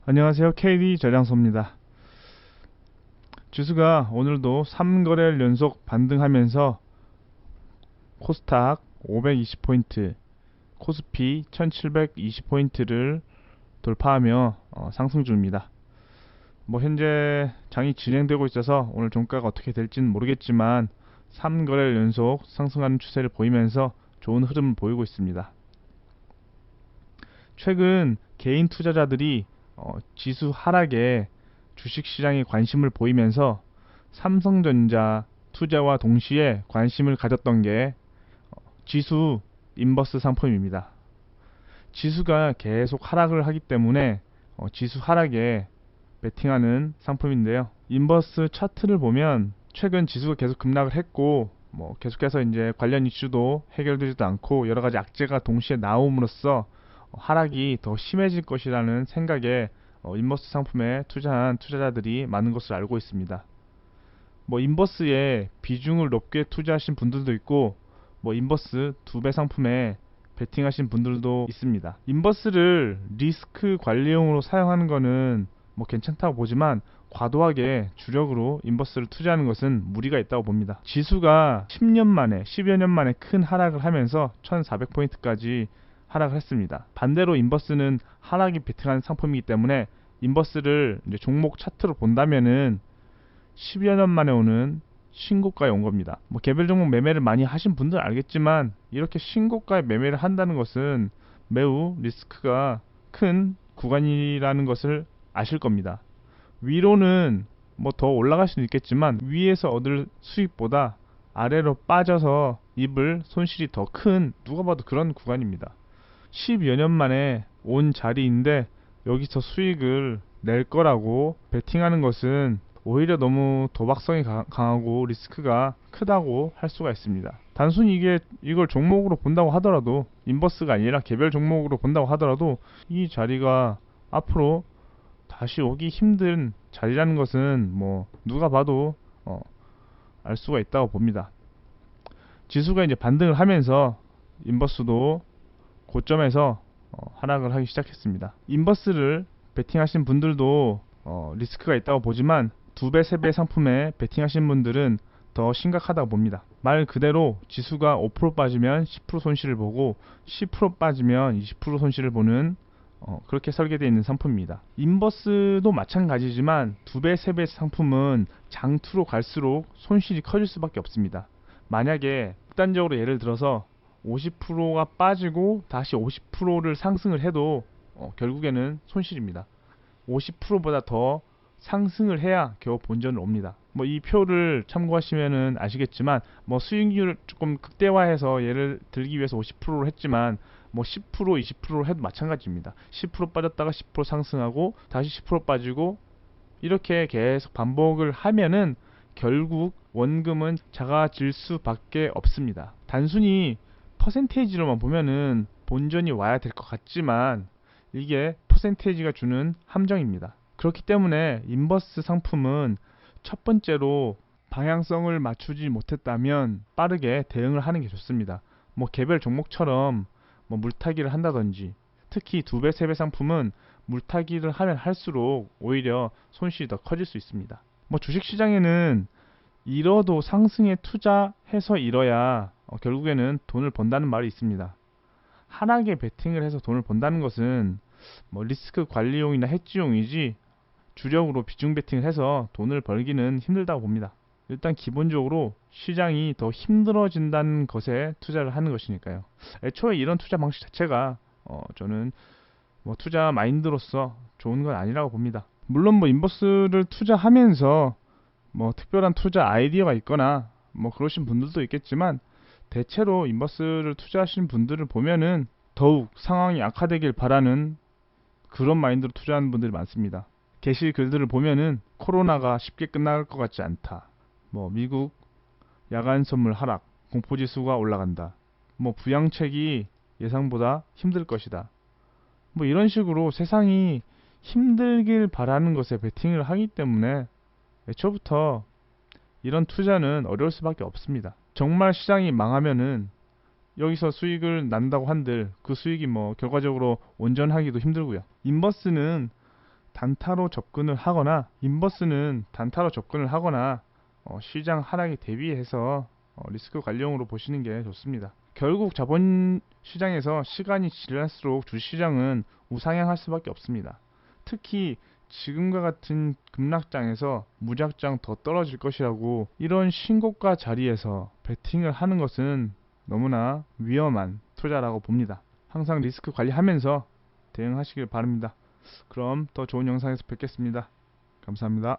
안녕하세요. KD 전량소입니다. 지수가 오늘도 3거래일 연속 반등하면서 코스닥 520포인트, 코스피 1720포인트를 돌파하며 상승 중입니다. 현재 장이 진행되고 있어서 오늘 종가가 어떻게 될지는 모르겠지만 3거래일 연속 상승하는 추세를 보이면서 좋은 흐름을 보이고 있습니다. 최근 개인 투자자들이 지수 하락에 주식시장에 관심을 보이면서 삼성전자 투자와 동시에 관심을 가졌던 게 지수 인버스 상품입니다. 지수가 계속 하락을 하기 때문에 지수 하락에 베팅하는 상품인데요. 인버스 차트를 보면 최근 지수가 계속 급락을 했고 계속해서 이제 관련 이슈도 해결되지도 않고 여러 가지 악재가 동시에 나옴으로써 하락이 더 심해질 것이라는 생각에 인버스 상품에 투자한 투자자들이 많은 것을 알고 있습니다. 인버스에 비중을 높게 투자하신 분들도 있고 인버스 2배 상품에 베팅하신 분들도 있습니다. 인버스를 리스크 관리용으로 사용하는 것은 괜찮다고 보지만 과도하게 주력으로 인버스를 투자하는 것은 무리가 있다고 봅니다. 지수가 10년 만에 10여 년 만에 큰 하락을 하면서 1400포인트까지 하락을 했습니다. 반대로 인버스는 하락이 베팅한 상품이기 때문에 인버스를 이제 종목 차트로 본다면은 10여 년 만에 오는 신고가에 온 겁니다. 개별 종목 매매를 많이 하신 분들은 알겠지만 이렇게 신고가에 매매를 한다는 것은 매우 리스크가 큰 구간이라는 것을 아실 겁니다. 위로는 더 올라갈 수는 있겠지만 위에서 얻을 수익보다 아래로 빠져서 입을 손실이 더 큰 누가 봐도 그런 구간입니다. 10여 년 만에 온 자리인데 여기서 수익을 낼 거라고 베팅하는 것은 오히려 너무 도박성이 강하고 리스크가 크다고 할 수가 있습니다. 단순히 이걸 종목으로 본다고 하더라도 인버스가 아니라 개별 종목으로 본다고 하더라도 이 자리가 앞으로 다시 오기 힘든 자리라는 것은 누가 봐도 알 수가 있다고 봅니다. 지수가 이제 반등을 하면서 인버스도 고점에서 하락을 하기 시작했습니다. 인버스를 베팅하신 분들도 리스크가 있다고 보지만 2배, 3배 상품에 베팅하신 분들은 더 심각하다고 봅니다. 말 그대로 지수가 5% 빠지면 10% 손실을 보고 10% 빠지면 20% 손실을 보는 그렇게 설계되어 있는 상품입니다. 인버스도 마찬가지지만 2배, 3배 상품은 장투로 갈수록 손실이 커질 수밖에 없습니다. 만약에 극단적으로 예를 들어서 50%가 빠지고 다시 50%를 상승을 해도 결국에는 손실입니다. 50%보다 더 상승을 해야 겨우 본전을 옵니다. 이 표를 참고하시면은 아시겠지만 수익률을 조금 극대화해서 예를 들기 위해서 50%로 했지만 10%, 20%로 해도 마찬가지입니다. 10% 빠졌다가 10% 상승하고 다시 10% 빠지고 이렇게 계속 반복을 하면은 결국 원금은 작아질 수밖에 없습니다. 단순히 퍼센테이지로만 보면은 본전이 와야 될 것 같지만 이게 퍼센테이지가 주는 함정입니다. 그렇기 때문에 인버스 상품은 첫 번째로 방향성을 맞추지 못했다면 빠르게 대응을 하는 게 좋습니다. 개별 종목처럼 물타기를 한다든지 특히 2배, 3배 상품은 물타기를 하면 할수록 오히려 손실이 더 커질 수 있습니다. 주식시장에는 잃어도 상승에 투자해서 잃어야 결국에는 돈을 번다는 말이 있습니다. 하락에 베팅을 해서 돈을 번다는 것은 리스크 관리용이나 해지용이지 주력으로 비중 베팅을 해서 돈을 벌기는 힘들다고 봅니다. 일단 기본적으로 시장이 더 힘들어진다는 것에 투자를 하는 것이니까요. 애초에 이런 투자 방식 자체가 저는 투자 마인드로서 좋은 건 아니라고 봅니다. 물론 인버스를 투자하면서 특별한 투자 아이디어가 있거나 그러신 분들도 있겠지만 대체로 인버스를 투자하시는 분들을 보면은 더욱 상황이 악화되길 바라는 그런 마인드로 투자하는 분들이 많습니다. 게시 글들을 보면은 코로나가 쉽게 끝날 것 같지 않다. 미국 야간 선물 하락, 공포지수가 올라간다. 부양책이 예상보다 힘들 것이다. 이런 식으로 세상이 힘들길 바라는 것에 베팅을 하기 때문에 애초부터 이런 투자는 어려울 수밖에 없습니다. 정말 시장이 망하면은 여기서 수익을 난다고 한들 그 수익이 결과적으로 온전하기도 힘들고요. 인버스는 단타로 접근을 하거나 인버스는 단타로 접근을 하거나 시장 하락에 대비해서 리스크 관리용으로 보시는 게 좋습니다. 결국 자본 시장에서 시간이 지날수록 주시장은 우상향할 수밖에 없습니다. 특히 지금과 같은 급락장에서 무작정 더 떨어질 것이라고 이런 신고가 자리에서 베팅을 하는 것은 너무나 위험한 투자라고 봅니다. 항상 리스크 관리하면서 대응하시길 바랍니다. 그럼 더 좋은 영상에서 뵙겠습니다. 감사합니다.